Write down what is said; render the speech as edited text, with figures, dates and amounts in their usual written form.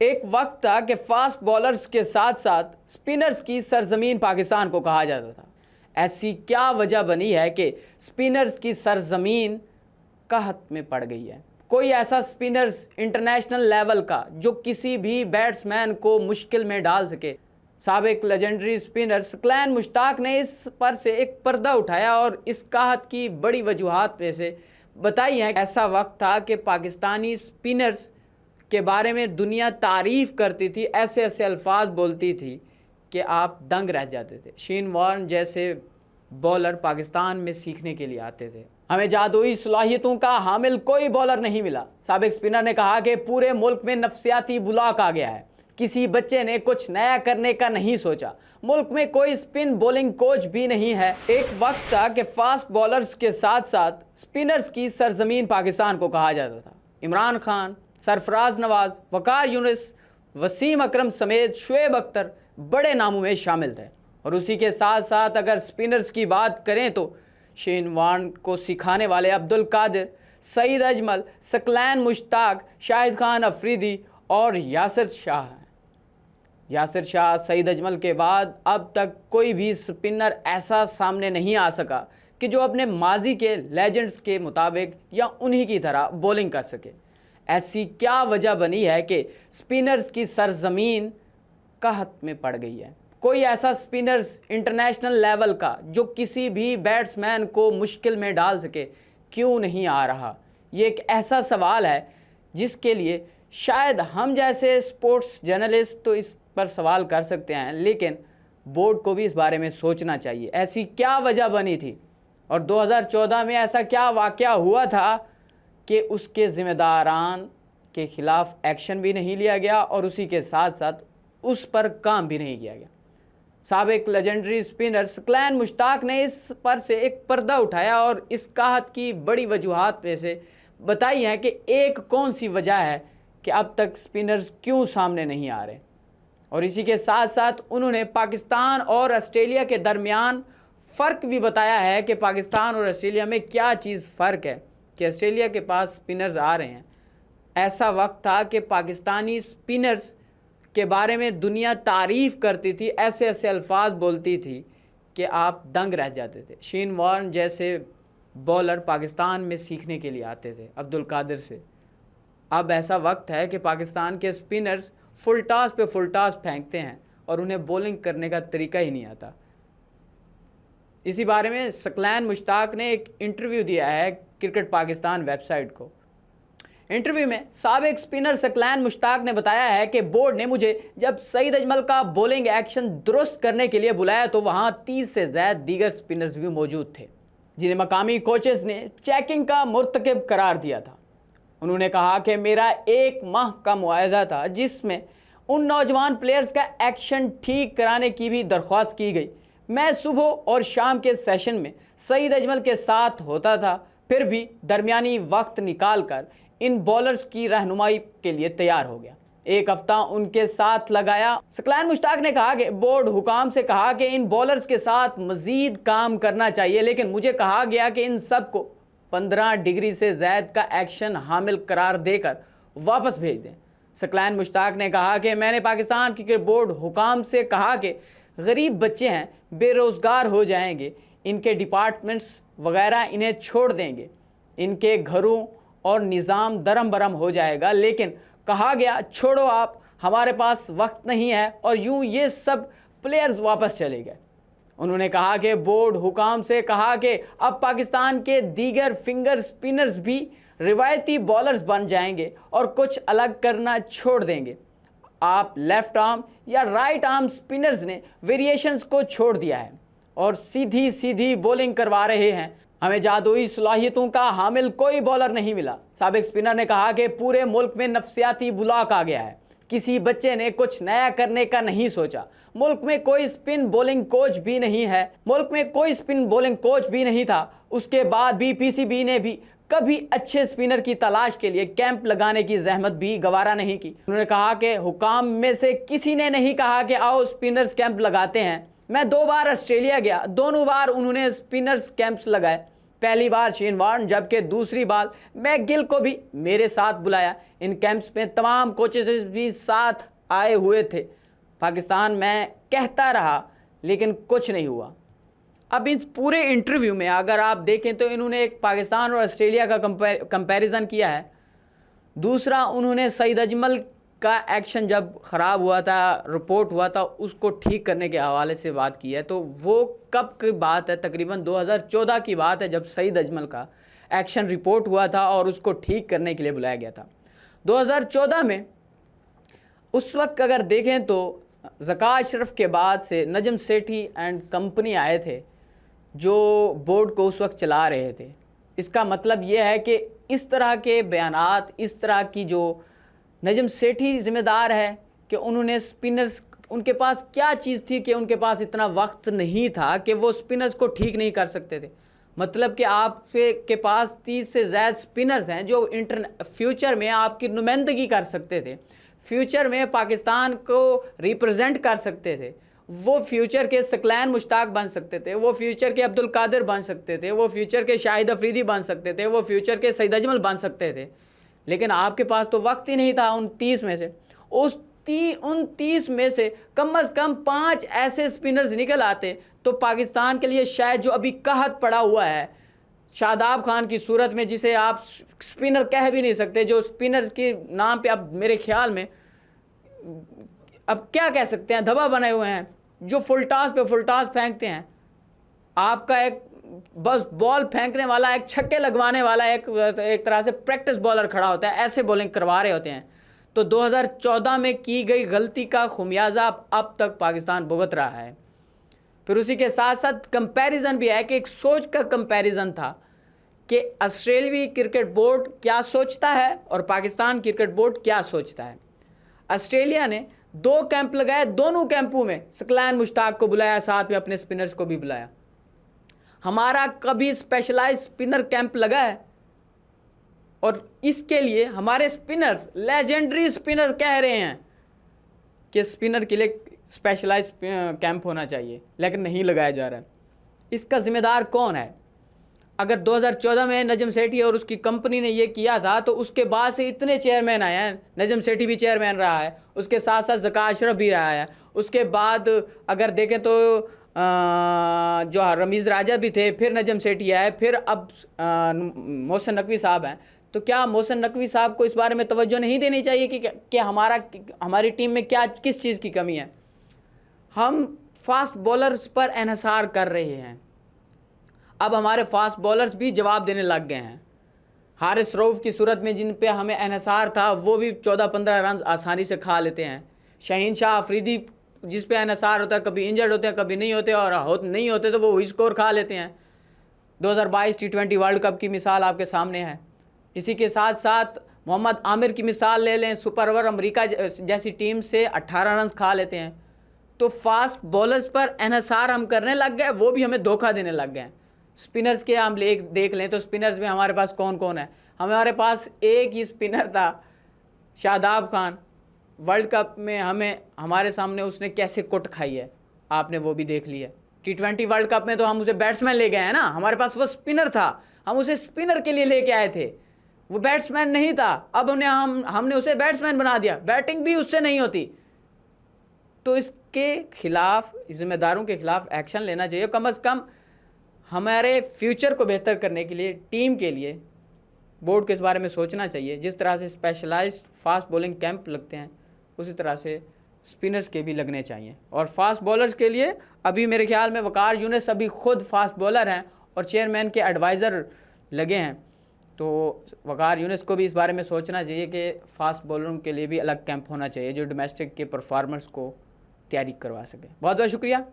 एक वक्त था कि फास्ट बॉलर्स के साथ साथ स्पिनर्स की सरजमीन पाकिस्तान को कहा जाता था। ऐसी क्या वजह बनी है कि स्पिनर्स की सरजमीन कहत में पड़ गई है? कोई ऐसा स्पिनर्स इंटरनेशनल लेवल का जो किसी भी बैट्समैन को मुश्किल में डाल सके? साबिक लेजेंडरी स्पिनर सकलैन मुश्ताक ने इस पर से एक पर्दा उठाया और इस कहत की बड़ी वजूहात में से बताई हैं। ऐसा वक्त था कि पाकिस्तानी स्पिनर्स के बारे में दुनिया तारीफ़ करती थी, ऐसे ऐसे अल्फाज बोलती थी कि आप दंग रह जाते थे। शेन वॉर्न जैसे बॉलर पाकिस्तान में सीखने के लिए आते थे। हमें जादुई सलाहियतों का हामिल कोई बॉलर नहीं मिला। साबिक स्पिनर ने कहा कि पूरे मुल्क में नफसियाती ब्लॉक आ गया है, किसी बच्चे ने कुछ नया करने का नहीं सोचा, मुल्क में कोई स्पिन बॉलिंग कोच भी नहीं है। एक वक्त था कि फास्ट बॉलर्स के साथ साथ स्पिनर्स की सरजमीन पाकिस्तान को कहा जाता था। इमरान खान, सरफराज नवाज, वकार यूनिस, वसीम अकरम समेत शुएब अख्तर बड़े नामों में शामिल थे। और उसी के साथ साथ अगर स्पिनर्स की बात करें तो शेन वॉर्न को सिखाने वाले अब्दुल कादिर, सईद अजमल, सकलैन मुश्ताक, शाहिद खान अफरीदी और यासिर शाह हैं। यासिर शाह, सईद अजमल के बाद अब तक कोई भी स्पिनर ऐसा सामने नहीं आ सका कि जो अपने माजी के लेजेंड्स के मुताबिक या उन्हीं की तरह बॉलिंग कर सके। ऐसी क्या वजह बनी है कि स्पिनर्स की सरजमीन कहत में पड़ गई है? कोई ऐसा स्पिनर्स इंटरनेशनल लेवल का जो किसी भी बैट्समैन को मुश्किल में डाल सके क्यों नहीं आ रहा? ये एक ऐसा सवाल है जिसके लिए शायद हम जैसे स्पोर्ट्स जर्नलिस्ट तो इस पर सवाल कर सकते हैं, लेकिन बोर्ड को भी इस बारे में सोचना चाहिए। ऐसी क्या वजह बनी थी और 2014 में ऐसा क्या वाक़या हुआ था कि उसके ज़िम्मेदारान के ख़िलाफ़ एक्शन भी नहीं लिया गया और उसी के साथ साथ उस पर काम भी नहीं किया गया। साबिक लेजेंडरी स्पिनर सकलैन मुश्ताक ने इस पर से एक पर्दा उठाया और इस कहत की बड़ी वजूहात में से बताई हैं कि एक कौन सी वजह है कि अब तक स्पिनर्स क्यों सामने नहीं आ रहे। और इसी के साथ साथ उन्होंने पाकिस्तान और ऑस्ट्रेलिया के दरमियान फ़र्क भी बताया है कि पाकिस्तान और ऑस्ट्रेलिया में क्या चीज़ फ़र्क है कि ऑस्ट्रेलिया के पास स्पिनर्स आ रहे हैं। ऐसा वक्त था कि पाकिस्तानी स्पिनर्स के बारे में दुनिया तारीफ़ करती थी, ऐसे ऐसे अल्फाज बोलती थी कि आप दंग रह जाते थे। शेन वॉर्न जैसे बॉलर पाकिस्तान में सीखने के लिए आते थे अब्दुल कादिर से। अब ऐसा वक्त है कि पाकिस्तान के स्पिनर्स फुल टॉस पे फुल टॉस फेंकते हैं और उन्हें बॉलिंग करने का तरीका ही नहीं आता। इसी बारे में सकलैन मुश्ताक ने एक इंटरव्यू दिया है क्रिकेट पाकिस्तान वेबसाइट को। इंटरव्यू में साबिक स्पिनर सकलैन मुश्ताक ने बताया है कि बोर्ड ने मुझे जब सईद अजमल का बॉलिंग एक्शन दुरुस्त करने के लिए बुलाया तो वहां 30 से ज़्यादा दीगर स्पिनर्स भी मौजूद थे जिन्हें मकामी कोचेस ने चेकिंग का मुर्तकिब करार दिया था। उन्होंने कहा कि मेरा 1 माह का मुआहदा था जिसमें उन नौजवान प्लेयर्स का एक्शन ठीक कराने की भी दरख्वास्त की गई। मैं सुबह और शाम के सेशन में सईद अजमल के साथ होता था, फिर भी दरमियानी वक्त निकाल कर इन बॉलर्स की रहनुमाई के लिए तैयार हो गया। 1 हफ्ता उनके साथ लगाया। सकलैन मुश्ताक ने कहा कि बोर्ड हुकाम से कहा कि इन बॉलर्स के साथ मज़ीद काम करना चाहिए, लेकिन मुझे कहा गया कि इन सब को 15 डिग्री से ज़्यादा का एक्शन हामिल करार देकर वापस भेज दें। सकलैन मुश्ताक ने कहा कि मैंने पाकिस्तान क्रिकेट बोर्ड हुकाम से कहा कि गरीब बच्चे हैं, बेरोज़गार हो जाएंगे, इनके डिपार्टमेंट्स वगैरह इन्हें छोड़ देंगे, इनके घरों और निज़ाम दरम बरम हो जाएगा। लेकिन कहा गया छोड़ो आप, हमारे पास वक्त नहीं है, और यूं ये सब प्लेयर्स वापस चले गए। उन्होंने कहा कि बोर्ड हुकाम से कहा कि अब पाकिस्तान के दीगर फिंगर स्पिनर्स भी रिवायती बॉलर्स बन जाएंगे और कुछ अलग करना छोड़ देंगे। आप लेफ़्ट आर्म या राइट आर्म स्पिनर्स ने वेरिएशंस को छोड़ दिया है और सीधी सीधी बॉलिंग करवा रहे हैं। हमें जादुई सलाहियतों का हामिल कोई बॉलर नहीं मिला। साबिक स्पिनर ने कहा कि पूरे मुल्क में नफसियाती ब्लॉक आ गया है, किसी बच्चे ने कुछ नया करने का नहीं सोचा, मुल्क में कोई स्पिन बॉलिंग कोच भी नहीं है, मुल्क में कोई स्पिन बॉलिंग कोच भी नहीं था। उसके बाद भी पीसीबी ने भी कभी अच्छे स्पिनर की तलाश के लिए कैंप लगाने की जहमत भी गवारा नहीं की। उन्होंने कहा कि हुकाम में से किसी ने नहीं कहा कि आओ स्पिनर्स कैंप लगाते हैं। मैं 2 बार ऑस्ट्रेलिया गया, दोनों बार उन्होंने स्पिनर्स कैंप्स लगाए। पहली बार शेन वॉर्न, जबकि दूसरी बार मैकगिल को भी मेरे साथ बुलाया। इन कैंप्स में तमाम कोचेस भी साथ आए हुए थे। पाकिस्तान मैं कहता रहा लेकिन कुछ नहीं हुआ। अब इस पूरे इंटरव्यू में अगर आप देखें तो इन्होंने एक पाकिस्तान और ऑस्ट्रेलिया का कंपैरिजन किया है। दूसरा, उन्होंने सईद अजमल का एक्शन जब ख़राब हुआ था, रिपोर्ट हुआ था, उसको ठीक करने के हवाले से बात की है। तो वो कब की बात है? तकरीबन 2014 की बात है, जब सईद अजमल का एक्शन रिपोर्ट हुआ था और उसको ठीक करने के लिए बुलाया गया था 2014 में। उस वक्त अगर देखें तो ज़का अशरफ के बाद से नजम सेठी एंड कंपनी आए थे जो बोर्ड को उस वक्त चला रहे थे। इसका मतलब ये है कि इस तरह के बयानात, इस तरह की जो नजम सेठी ज़िम्मेदार है कि उन्होंने स्पिनर्स, उनके पास क्या चीज़ थी कि उनके पास इतना वक्त नहीं था कि वो स्पिनर्स को ठीक नहीं कर सकते थे। मतलब कि आपके पास 30 से ज़्यादा स्पिनर्स हैं जो फ्यूचर में आपकी नुमाइंदगी कर सकते थे, फ्यूचर में पाकिस्तान को रिप्रेजेंट कर सकते थे। वो फ्यूचर के सकलैन मुश्ताक बन सकते थे, वो फ्यूचर के अब्दुल कादिर बन सकते थे, वो फ्यूचर के शाहिद अफरीदी बन सकते थे, वो फ्यूचर के सईद अजमल बन सकते थे। लेकिन आपके पास तो वक्त ही नहीं था उन 30 में से। उन 30 में से कम अज़ कम 5 ऐसे स्पिनर्स निकल आते तो पाकिस्तान के लिए शायद जो अभी कहत पड़ा हुआ है शादाब खान की सूरत में, जिसे आप स्पिनर कह भी नहीं सकते, जो स्पिनर्स के नाम पे अब मेरे ख्याल में अब क्या कह सकते हैं, धब्बा बने हुए हैं, जो फुल टॉस पे फुल टॉस फेंकते हैं। आपका एक बस बॉल फेंकने वाला, एक छक्के लगवाने वाला, एक तरह से प्रैक्टिस बॉलर खड़ा होता है, ऐसे बॉलिंग करवा रहे होते हैं। तो 2014 में की गई गलती का खुमियाजा अब तक पाकिस्तान भुगत रहा है। फिर उसी के साथ साथ कंपैरिजन भी है कि एक सोच का कंपैरिजन था कि ऑस्ट्रेलियाई क्रिकेट बोर्ड क्या सोचता है और पाकिस्तान क्रिकेट बोर्ड क्या सोचता है। ऑस्ट्रेलिया ने 2 कैंप लगाए, दोनों कैंपों में सकलैन मुश्ताक को बुलाया, साथ में अपने स्पिनर्स को भी बुलाया। हमारा कभी स्पेशलाइज स्पिनर कैंप लगा है और इसके लिए हमारे स्पिनर्स, लेजेंडरी स्पिनर कह रहे हैं कि स्पिनर के लिए स्पेशलाइज कैंप होना चाहिए, लेकिन नहीं लगाया जा रहा है। इसका जिम्मेदार कौन है? अगर 2014 में नजम सेठी और उसकी कंपनी ने ये किया था तो उसके बाद से इतने चेयरमैन आए हैं। नजम सेठी भी चेयरमैन रहा है, उसके साथ साथ ज़का अशरफ भी रहा है। उसके बाद अगर देखें तो जो रमीज़ राजा भी थे, फिर नजम सेठी आए, फिर अब मोहसिन नकवी साहब हैं। तो क्या मोहसिन नकवी साहब को इस बारे में तवज्जो नहीं देनी चाहिए कि हमारी टीम में क्या किस चीज़ की कमी है? हम फास्ट बॉलर्स पर इन्हिसार कर रहे हैं। अब हमारे फास्ट बॉलर्स भी जवाब देने लग गए हैं। हारिस रऊफ़ की सूरत में जिन पे हमें इन्हिसार था वो भी 14-15 रन आसानी से खा लेते हैं। शाहीन शाह अफरीदी जिस पे इन्हिसार होता है, कभी इंजर्ड होते हैं, कभी नहीं होते, और नहीं होते तो वो वही स्कोर खा लेते हैं। 2022 T20 वर्ल्ड कप की मिसाल आपके सामने है। इसी के साथ साथ मोहम्मद आमिर की मिसाल ले लें, सुपर ओवर अमेरिका जैसी टीम से 18 रन खा लेते हैं। तो फास्ट बॉलर्स पर इन्हिसार हम करने लग गए, वो भी हमें धोखा देने लग गए। स्पिनर्स के हम देख लें तो स्पिनर्स में हमारे पास कौन कौन है? हमारे पास एक ही स्पिनर था, शादाब खान। वर्ल्ड कप में हमारे सामने उसने कैसे कुट खाई है, आपने वो भी देख लिया। T20 वर्ल्ड कप में तो हम उसे बैट्समैन ले गए हैं ना, हमारे पास वो स्पिनर था, हम उसे स्पिनर के लिए लेके आए थे, वो बैट्समैन नहीं था। अब हमने उसे बैट्समैन बना दिया, बैटिंग भी उससे नहीं होती। तो इसके खिलाफ, जिम्मेदारों के खिलाफ एक्शन लेना चाहिए। कम अज़ कम हमारे फ्यूचर को बेहतर करने के लिए, टीम के लिए बोर्ड को इस बारे में सोचना चाहिए। जिस तरह से स्पेशलाइज्ड फास्ट बॉलिंग कैंप लगते हैं उसी तरह से स्पिनर्स के भी लगने चाहिए। और फास्ट बॉलर्स के लिए अभी मेरे ख्याल में वकार यूनिस अभी खुद फास्ट बॉलर हैं और चेयरमैन के एडवाइज़र लगे हैं। तो वकार यूनिस को भी इस बारे में सोचना चाहिए कि फास्ट बॉलरों के लिए भी अलग कैंप होना चाहिए जो डोमेस्टिक के परफॉर्मर्स को तैयारी करवा सके। बहुत बहुत शुक्रिया।